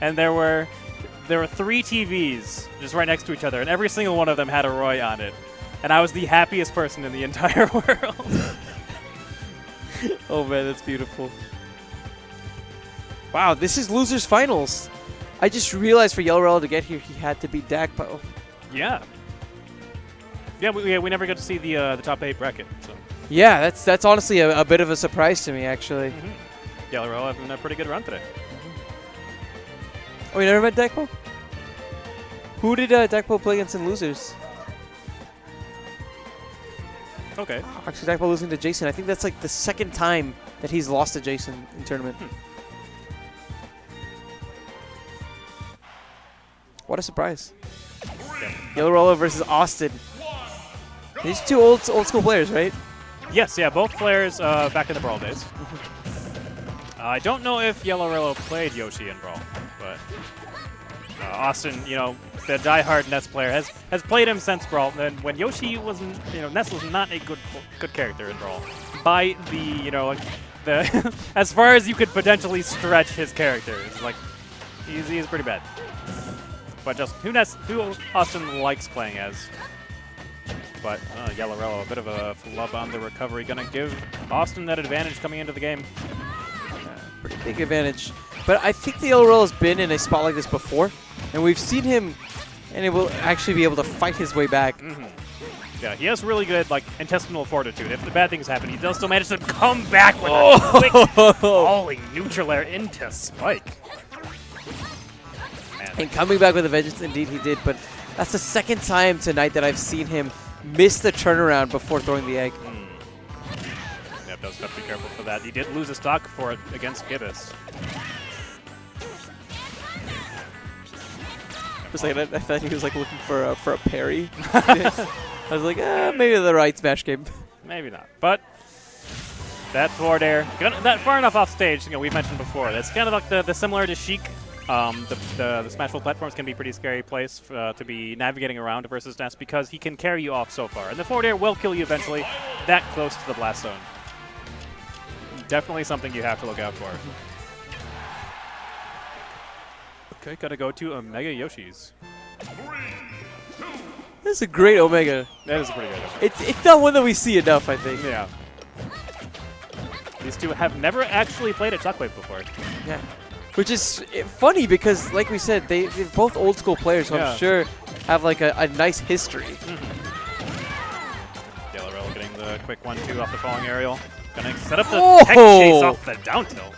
and there were 3 TVs just right next to each other, and every single one of them had a Roy on it. And I was the happiest person in the entire world. Oh man, that's beautiful. Wow, this is losers finals. I just realized for YellowRello to get here, he had to beat Dagpo. Yeah. Yeah, we never got to see the top 8 bracket. So. Yeah, that's honestly a bit of a surprise to me, actually. YellowRello having a pretty good run today. Oh, you never met Dagpo? Who did Dagpo play against in losers? Okay. Actually, Dagpo losing to Jason. I think that's like the second time that he's lost to Jason in tournament. What a surprise. Yeah. YellowRello versus Awestin. These 2 old school players, right? Yes, yeah, both players back in the Brawl days. I don't know if YellowRello played Yoshi in Brawl, but Awestin, you know, the diehard Ness player, has played him since Brawl. And when Yoshi wasn't, you know, Ness was not a good character in Brawl. By the, you know, like the as far as you could potentially stretch his character, it's like he's pretty bad. But just who Awestin likes playing as. But YellowRello, a bit of a flub on the recovery, gonna give Awestin that advantage coming into the game. Pretty big advantage. But I think the YellowRello has been in a spot like this before, and we've seen him, and he will actually be able to fight his way back. Yeah, he has really good like intestinal fortitude. If the bad things happen, he does still manage to come back with a quick falling neutral air into Spike. Man. And coming back with a vengeance, indeed he did, but that's the second time tonight that I've seen him miss the turnaround before throwing the egg. Yep, does have to be careful for that. He did lose a stock for it against Gibbous. For a second, I thought he was like looking for a parry. I was like, maybe the right smash game. Maybe not, but that forward air, that far enough off stage. You know, we've mentioned before. That's kind of like the similar to Sheik. The Smashville platforms can be a pretty scary place to be navigating around versus Ness because he can carry you off so far. And the forward air will kill you eventually that close to the blast zone. Definitely something you have to look out for. Okay, gotta go to Omega Yoshis. This is a great Omega. That is pretty good. It's not one that we see enough, I think. Yeah. These 2 have never actually played at Shockwave before. Yeah. Which is funny because, like we said, they're both old school players, so I'm sure have like a nice history. YellowRello getting the quick 1-2 off the falling aerial. Gonna set up the tech chase off the down tilt.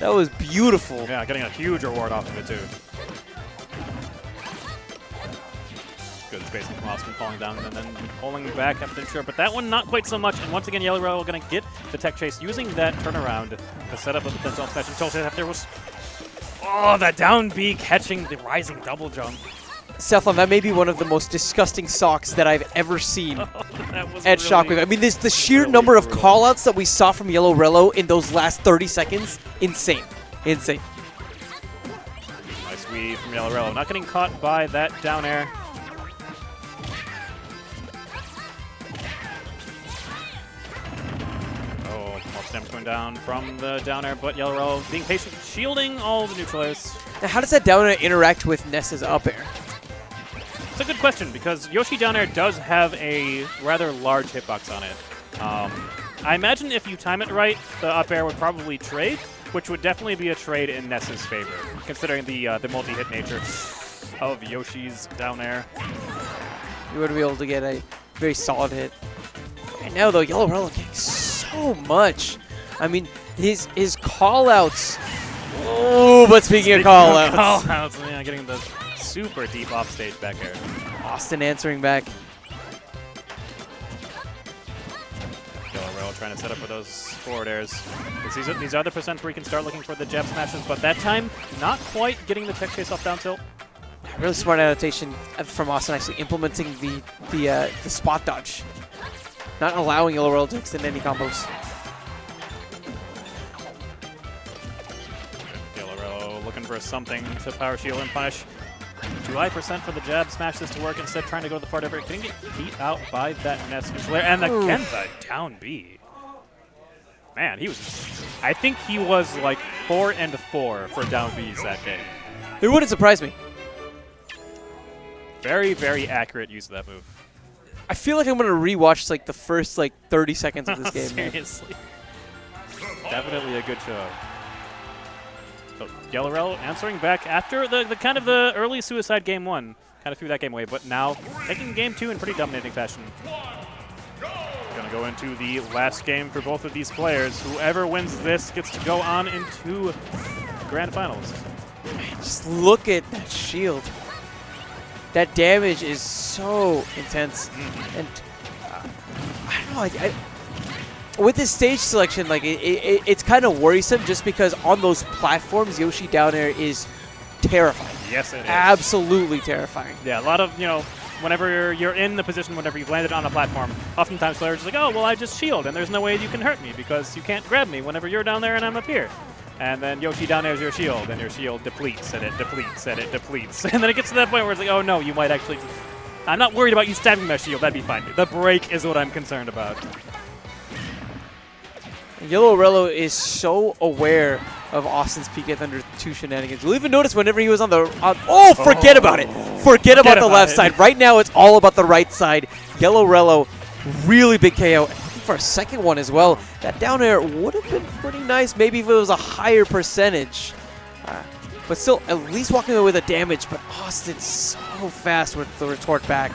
That was beautiful. Yeah, getting a huge reward off of it too. Good spacing from Awestin falling down and then pulling back after the sure, but that one not quite so much. And once again, YellowRello gonna get the tech chase using that turnaround to set up a potential smash until there was that down B catching the rising double jump. Selflon, that may be one of the most disgusting socks that I've ever seen at really Shockwave. I mean, the sheer number of callouts that we saw from YellowRello in those last 30 seconds, insane. Insane. Nice weave from YellowRello. Not getting caught by that down air. Stamps going down from the down air, but YellowRello being patient, shielding all the neutral airs. Now, how does that down air interact with Ness's up air? It's a good question, because Yoshi down air does have a rather large hitbox on it. I imagine if you time it right, the up air would probably trade, which would definitely be a trade in Ness's favor, considering the multi-hit nature of Yoshi's down air. You would be able to get a very solid hit. Right now, though, YellowRello getting so much. I mean, his call-outs. Oh, but speaking of call-outs. Call-outs, yeah, getting the super deep off-stage back air. Awestin answering back. YellowRello trying to set up for those forward airs. These are the percents where you can start looking for the jab smashes, but that time, not quite getting the tech chase off down tilt. Really smart adaptation from Awestin, actually implementing the spot dodge. Not allowing YellowRello to extend any combos. YellowRello looking for something to power shield and punish. Too high percent for the jab, smash this to work instead, trying to go to the far ever. Getting get beat out by that Ness neutral air, and again the down B. Man, I think he was like 4 and 4 for down Bs that game. It wouldn't surprise me. Very, very accurate use of that move. I feel like I'm going to rewatch like the first like 30 seconds of this game. Man. Seriously. Definitely a good show. So YellowRello answering back after the kind of the early suicide game 1. Kind of threw that game away, but now taking game 2 in pretty dominating fashion. Gonna go into the last game for both of these players. Whoever wins this gets to go on into grand finals. Just look at that shield. That damage is so intense, and I don't know. With this stage selection, like it's kind of worrisome, just because on those platforms, Yoshi down air is terrifying. Yes, it is. Absolutely terrifying. Yeah, a lot of whenever you're in the position, whenever you've landed on a platform, oftentimes players are like, oh, well, I just shield, and there's no way you can hurt me because you can't grab me whenever you're down there and I'm up here. And then Yoshi down there is your shield, and your shield depletes, and it depletes, and it depletes. And then it gets to that point where it's like, oh no, you might actually... I'm not worried about you stabbing my shield, that'd be fine. The break is what I'm concerned about. YellowRello is so aware of Austin's PK Thunder 2 shenanigans. You'll even notice whenever he was on the... forget about it! Forget about the left side. Right now, it's all about the right side. YellowRello, really big KO. For a second one as well. That down air would have been pretty nice, maybe if it was a higher percentage. But still, at least walking away with a damage. But Austin so fast with the retort back.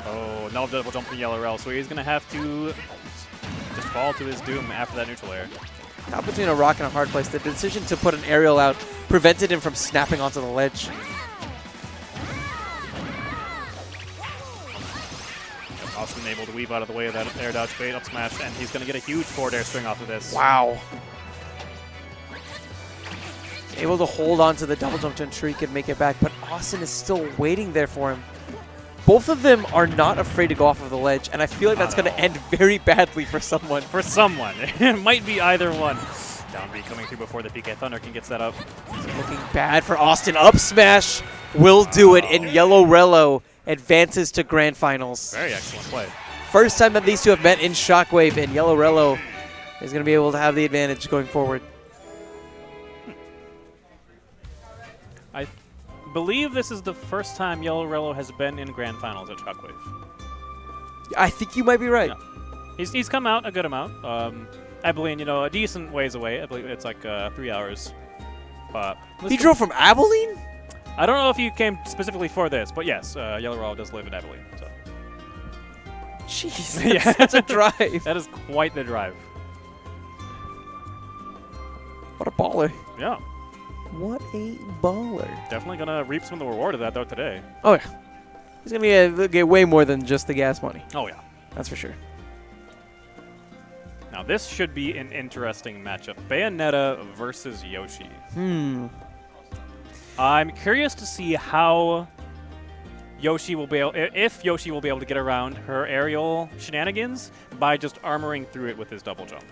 Oh, no double jump from YellowRello, so he's going to have to just fall to his doom after that neutral air. Caught between a rock and a hard place. The decision to put an aerial out prevented him from snapping onto the ledge. Awestin able to weave out of the way of that air dodge bait, up smash, and he's going to get a huge forward air string off of this. Wow. Able to hold on to the double jump to shriek and make it back, but Awestin is still waiting there for him. Both of them are not afraid to go off of the ledge, and I feel like that's going to end very badly for someone. For someone. It might be either one. Down B coming through before the PK Thunder can get set up. Looking bad for Awestin. Up smash will do it, and YellowRello advances to grand finals. Very excellent play. First time that these two have met in Shockwave, and YellowRello is going to be able to have the advantage going forward. I believe this is the first time YellowRello has been in grand finals at Shockwave. I think you might be right. Yeah. He's come out a good amount. Abilene, a decent ways away. I believe it's like 3 hours. He drove from Abilene? I don't know if he came specifically for this, but yes, YellowRello does live in Abilene. So. Jeez, that's a drive. That is quite the drive. What a baller. Yeah. What a baller. Definitely going to reap some of the reward of that, though, today. Oh, yeah. He's going to get way more than just the gas money. Oh, yeah. That's for sure. Now, this should be an interesting matchup. Bayonetta versus Yoshi. I'm curious to see how Yoshi will be able, if Yoshi will be able to get around her aerial shenanigans by just armoring through it with his double jump.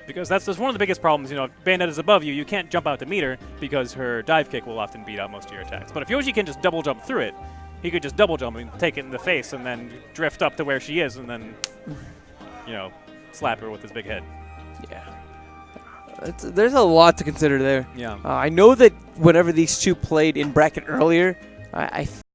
Because that's just one of the biggest problems, if Bayonetta's above you, you can't jump out to meet her because her dive kick will often beat out most of your attacks. But if Yoshi can just double jump through it, he could just double jump and take it in the face and then drift up to where she is and then, slap her with his big head. Yeah. There's a lot to consider there. Yeah. I know that whenever these two played in bracket earlier, I